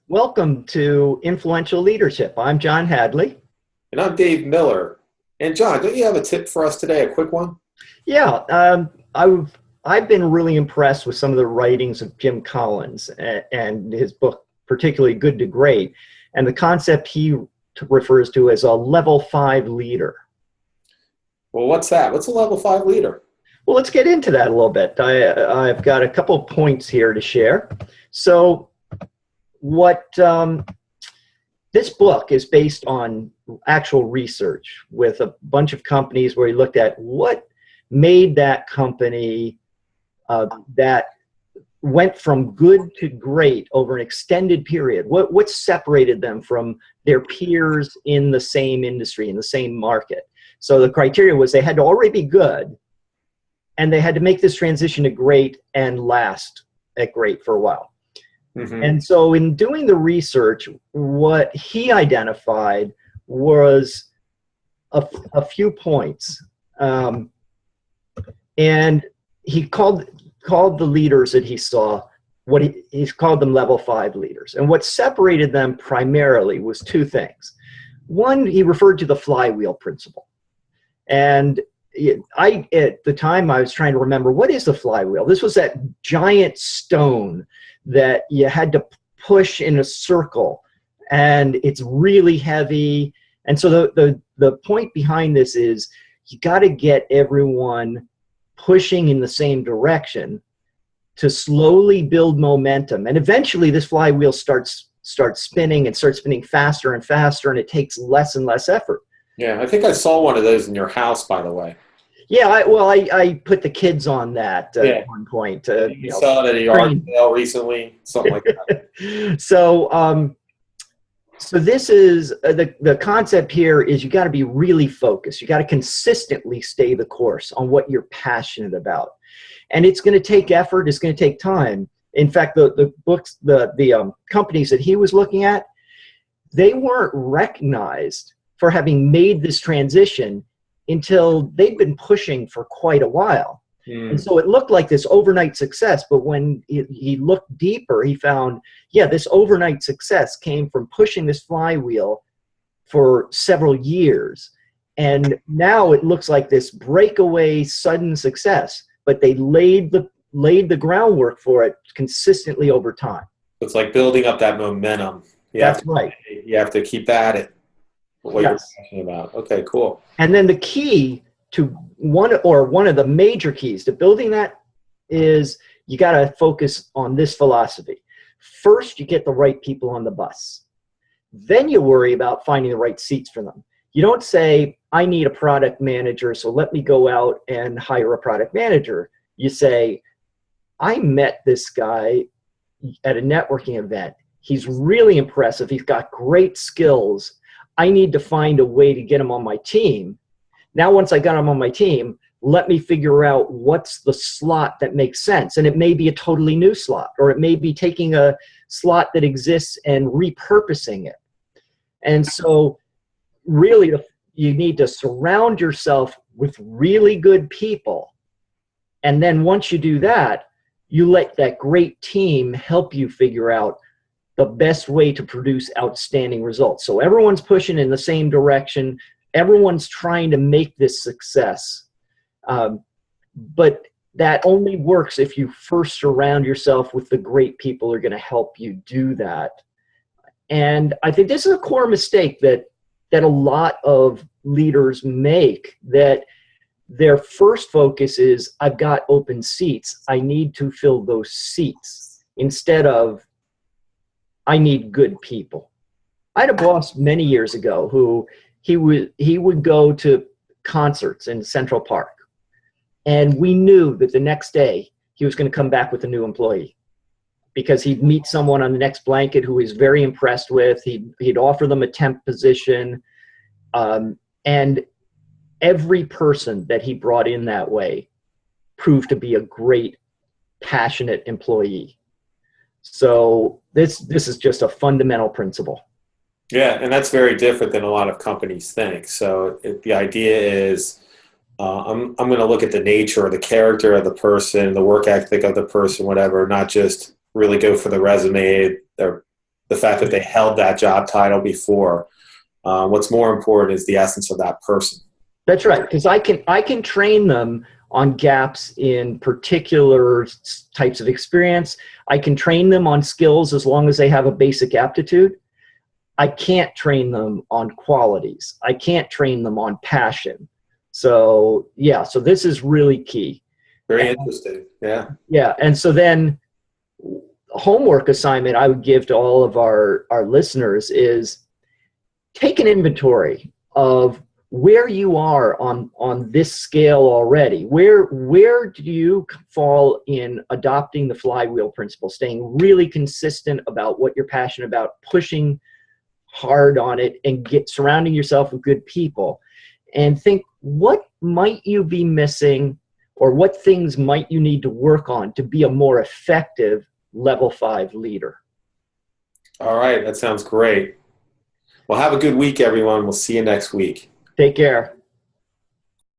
Welcome to Influential Leadership. I'm John Hadley. And I'm Dave Miller. And John, don't you have a tip for us today, a quick one? Yeah, I've been really impressed with some of the writings of Jim Collins and his book, particularly Good to Great, and the concept he refers to as a level 5 leader. Well, what's that? What's a level 5 leader? Well, let's get into that a little bit. I've got a couple of points here to share. So what this book is based on actual research with a bunch of companies where he looked at what made that company that went from good to great over an extended period. What separated them from their peers in the same industry, in the same market? So the criteria was they had to already be good, and they had to make this transition to great and last at great for a while. Mm-hmm. And so in doing the research, what he identified was a few points. And he called the leaders that he saw, he's called them level 5 leaders. And what separated them primarily was two things. One, he referred to the flywheel principle. And at the time, I was trying to remember, what is the flywheel? This was that giant stone that you had to push in a circle, and it's really heavy. And so the point behind this is you got to get everyone pushing in the same direction to slowly build momentum. And eventually this flywheel starts spinning and starts spinning faster and faster, and it takes less and less effort. Yeah, I think I saw one of those in your house, by the way. Yeah, I put the kids on that at one point. You saw it at a yard sale recently, something like that. So this is the concept here is you got to be really focused. You got to consistently stay the course on what you're passionate about, and it's going to take effort. It's going to take time. In fact, the companies that he was looking at, they weren't recognized for having made this transition until they'd been pushing for quite a while. And so it looked like this overnight success, but when he looked deeper, he found, yeah, this overnight success came from pushing this flywheel for several years. And now it looks like this breakaway sudden success, but they laid the groundwork for it consistently over time. It's like building up that momentum. That's right. You have to keep at it. What Yes. you're talking about. Okay, cool. And then the key to one of the major keys to building that is you got to focus on this philosophy. First, you get the right people on the bus. Then you worry about finding the right seats for them. You don't say, I need a product manager, so let me go out and hire a product manager. You say, I met this guy at a networking event. He's really impressive. He's got great skills. I need to find a way to get him on my team. Now, once I got him on my team, let me figure out what's the slot that makes sense. And it may be a totally new slot, or it may be taking a slot that exists and repurposing it. And so really, you need to surround yourself with really good people. And then once you do that, you let that great team help you figure out the best way to produce outstanding results. So everyone's pushing in the same direction. Everyone's trying to make this success. But that only works if you first surround yourself with the great people who are going to help you do that. And I think this is a core mistake that a lot of leaders make, that their first focus is, I've got open seats. I need to fill those seats, instead of, I need good people. I had a boss many years ago who he would go to concerts in Central Park, and we knew that the next day he was going to come back with a new employee, because he'd meet someone on the next blanket who he's very impressed with. He'd offer them a temp position, and every person that he brought in that way proved to be a great, passionate employee. So this is just a fundamental principle. Yeah, and that's very different than a lot of companies think. So the idea is, I'm going to look at the nature or the character of the person, the work ethic of the person, whatever, not just really go for the resume, their the fact that they held that job title before. What's more important is the essence of that person. That's right, because I can train them on gaps in particular types of experience. I can train them on skills as long as they have a basic aptitude. I can't train them on qualities. I can't train them on passion. So yeah, so this is really key. Very interesting. Yeah. Yeah, and so then homework assignment I would give to all of our listeners is take an inventory of where you are on this scale already. Where do you fall in adopting the flywheel principle, staying really consistent about what you're passionate about, pushing hard on it, and surrounding yourself with good people, and think, what might you be missing, or what things might you need to work on to be a more effective level 5 leader? All right. That sounds great. Well, have a good week, everyone. We'll see you next week. Take care.